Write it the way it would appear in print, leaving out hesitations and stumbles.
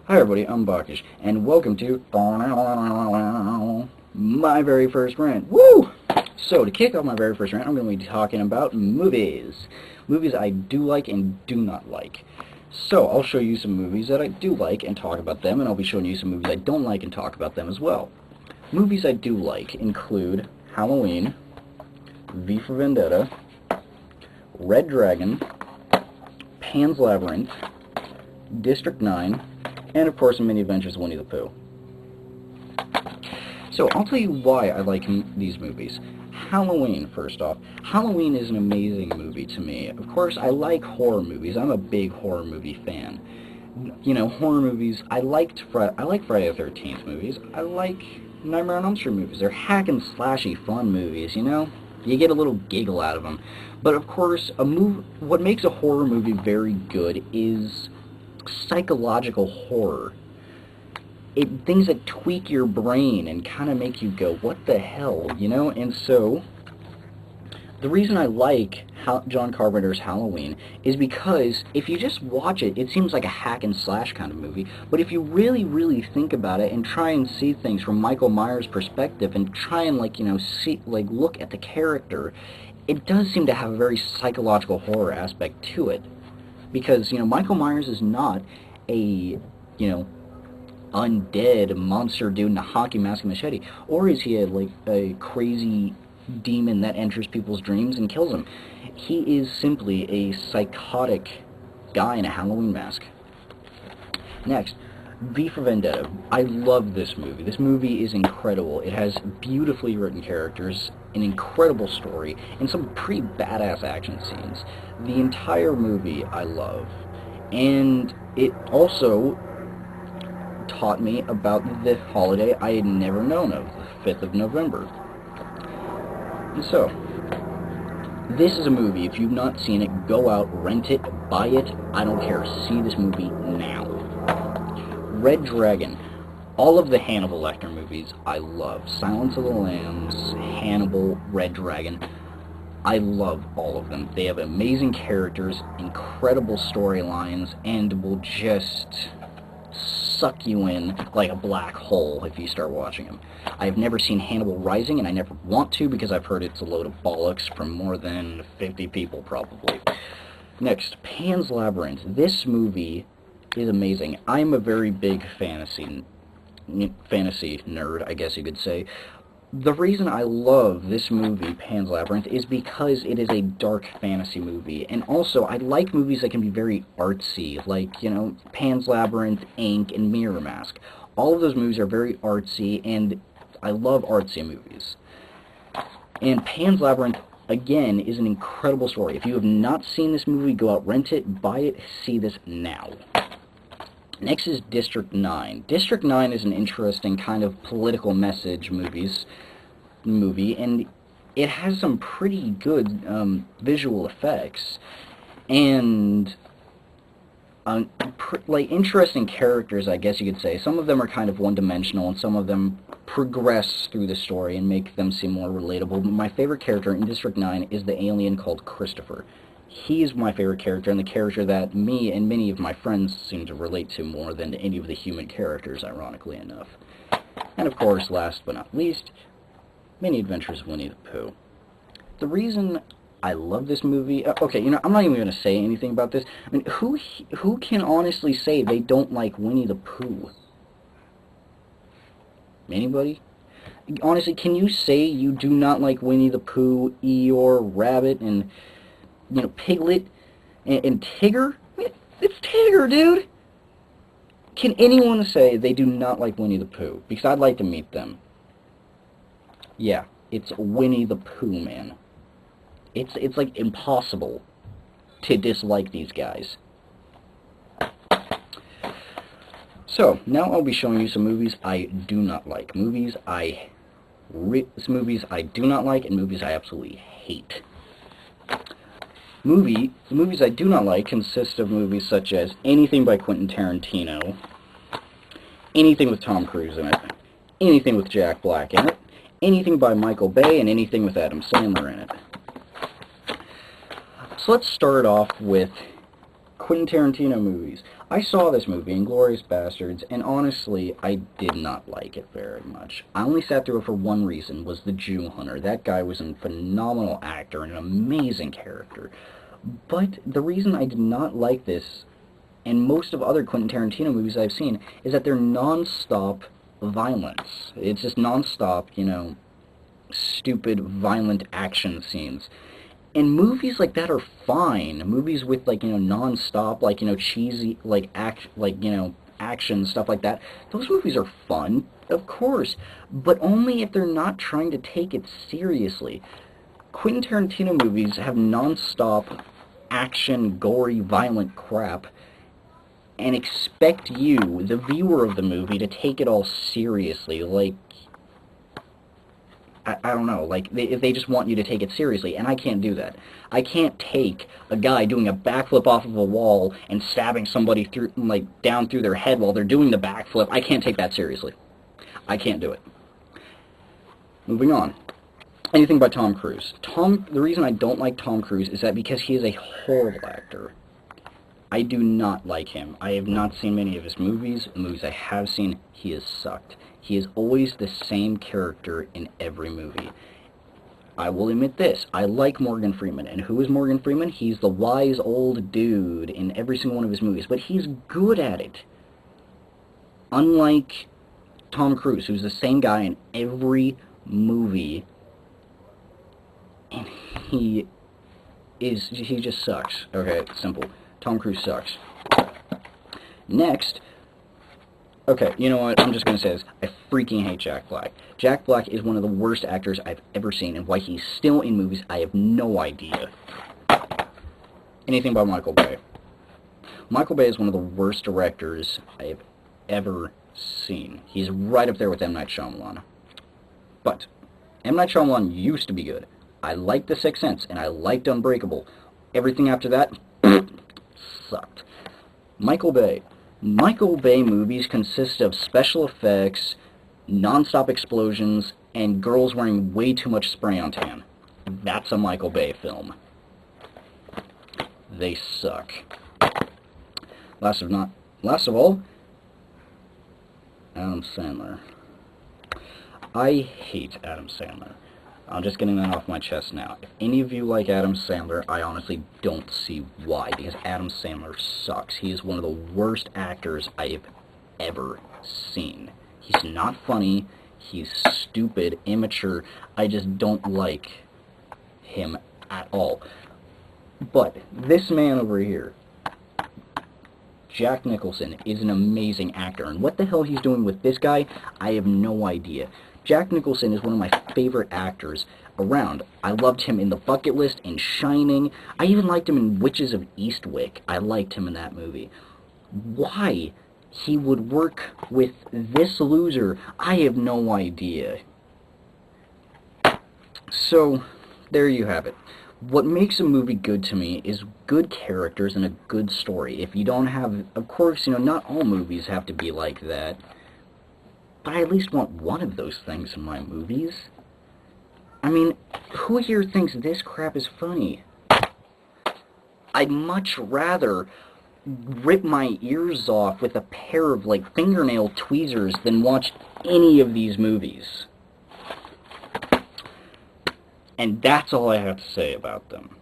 Hi everybody, I'm Bakish, and welcome to my very first rant. Woo! So, to kick off my very first rant, I'm going to be talking about movies. Movies I do like and do not like. So, I'll show you some movies that I do like and talk about them, and I'll be showing you some movies I don't like and talk about them as well. Movies I do like include Halloween, V for Vendetta, Red Dragon, Pan's Labyrinth, District 9, and of course, Many Adventures of Winnie the Pooh. So, I'll tell you why I like these movies. Halloween, first off. Halloween is an amazing movie to me. Of course, I like horror movies. I'm a big horror movie fan. You know, horror movies, I like Friday the 13th movies. I like Nightmare on Elm Street movies. They're hack and slashy fun movies, you know? You get a little giggle out of them. But of course, what makes a horror movie very good is psychological horror. Things that tweak your brain and kind of make you go, what the hell, you know? And so, the reason I like John Carpenter's Halloween is because if you just watch it, it seems like a hack and slash kind of movie, but if you really, really think about it and try and see things from Michael Myers' perspective and try and, look at the character, it does seem to have a very psychological horror aspect to it. Because, Michael Myers is not a, undead monster dude in a hockey mask and machete. Or is he a crazy demon that enters people's dreams and kills them? He is simply a psychotic guy in a Halloween mask. Next, V for Vendetta. I love this movie. This movie is incredible. It has beautifully written characters, an incredible story, and some pretty badass action scenes. The entire movie I love. And it also taught me about the holiday I had never known of, the 5th of November. And so, this is a movie. If you've not seen it, go out, rent it, buy it. I don't care. See this movie now. Red Dragon. All of the Hannibal Lecter movies I love. Silence of the Lambs, Hannibal, Red Dragon. I love all of them. They have amazing characters, incredible storylines, and will just suck you in like a black hole if you start watching them. I've never seen Hannibal Rising, and I never want to because I've heard it's a load of bollocks from more than 50 people, probably. Next, Pan's Labyrinth. This movie is amazing. I'm a very big fantasy nerd, I guess you could say. The reason I love this movie, Pan's Labyrinth, is because it is a dark fantasy movie. And also, I like movies that can be very artsy, like, Pan's Labyrinth, Ink, and Mirror Mask. All of those movies are very artsy, and I love artsy movies. And Pan's Labyrinth, again, is an incredible story. If you have not seen this movie, go out, rent it, buy it, see this now. Next is District 9. District 9 is an interesting kind of political message movie, and it has some pretty good visual effects, and interesting characters, I guess you could say. Some of them are kind of one-dimensional, and some of them progress through the story and make them seem more relatable. But my favorite character in District 9 is the alien called Christopher. He is my favorite character, and the character that me and many of my friends seem to relate to more than any of the human characters, ironically enough. And of course, last but not least, Many Adventures of Winnie the Pooh. The reason I love this movie... okay, I'm not even going to say anything about this. I mean, who can honestly say they don't like Winnie the Pooh? Anybody? Honestly, can you say you do not like Winnie the Pooh, Eeyore, Rabbit, and... Piglet, and Tigger? It's Tigger, dude! Can anyone say they do not like Winnie the Pooh? Because I'd like to meet them. Yeah, it's Winnie the Pooh, man. It's like impossible to dislike these guys. So, now I'll be showing you some movies I do not like. Movies I do not like, and movies I absolutely hate. The movies I do not like consist of movies such as anything by Quentin Tarantino, anything with Tom Cruise in it, anything with Jack Black in it, anything by Michael Bay, and anything with Adam Sandler in it. So let's start off with Quentin Tarantino movies. I saw this movie, Inglourious Bastards, and honestly, I did not like it very much. I only sat through it for one reason, was the Jew Hunter. That guy was a phenomenal actor and an amazing character. But the reason I did not like this, and most of other Quentin Tarantino movies I've seen, is that they're non-stop violence. It's just non-stop, stupid, violent action scenes. And movies like that are fine. Movies with, non-stop, cheesy, action, stuff like that. Those movies are fun, of course, but only if they're not trying to take it seriously. Quentin Tarantino movies have non-stop action, gory, violent crap, and expect you, the viewer of the movie, to take it all seriously. I don't know, they just want you to take it seriously, and I can't do that. I can't take a guy doing a backflip off of a wall and stabbing somebody through, down through their head while they're doing the backflip. I can't take that seriously. I can't do it. Moving on. Anything by Tom Cruise. The reason I don't like Tom Cruise is that because he is a horrible actor. I do not like him. I have not seen many of his movies. The movies I have seen, he has sucked. He is always the same character in every movie. I will admit this. I like Morgan Freeman. And who is Morgan Freeman? He's the wise old dude in every single one of his movies. But he's good at it. Unlike Tom Cruise, who's the same guy in every movie. And he just sucks. Okay, it's simple. Tom Cruise sucks. Next, okay, you know what, I'm just going to say this. I freaking hate Jack Black. Jack Black is one of the worst actors I've ever seen, and why he's still in movies, I have no idea. Anything by Michael Bay. Michael Bay is one of the worst directors I have ever seen. He's right up there with M. Night Shyamalan. But M. Night Shyamalan used to be good. I liked The Sixth Sense, and I liked Unbreakable. Everything after that sucked. Michael Bay. Michael Bay movies consist of special effects, non-stop explosions, and girls wearing way too much spray on tan. That's a Michael Bay film. They suck. Last of all, Adam Sandler. I hate Adam Sandler. I'm just getting that off my chest now. If any of you like Adam Sandler, I honestly don't see why, because Adam Sandler sucks. He is one of the worst actors I have ever seen. He's not funny, he's stupid, immature. I just don't like him at all. But this man over here, Jack Nicholson, is an amazing actor, and what the hell he's doing with this guy, I have no idea. Jack Nicholson is one of my favorite actors around. I loved him in The Bucket List, in Shining. I even liked him in Witches of Eastwick. I liked him in that movie. Why he would work with this loser, I have no idea. So, there you have it. What makes a movie good to me is good characters and a good story. If you don't have, of course, not all movies have to be like that. But I at least want one of those things in my movies. I mean, who here thinks this crap is funny? I'd much rather rip my ears off with a pair of, fingernail tweezers than watch any of these movies. And that's all I have to say about them.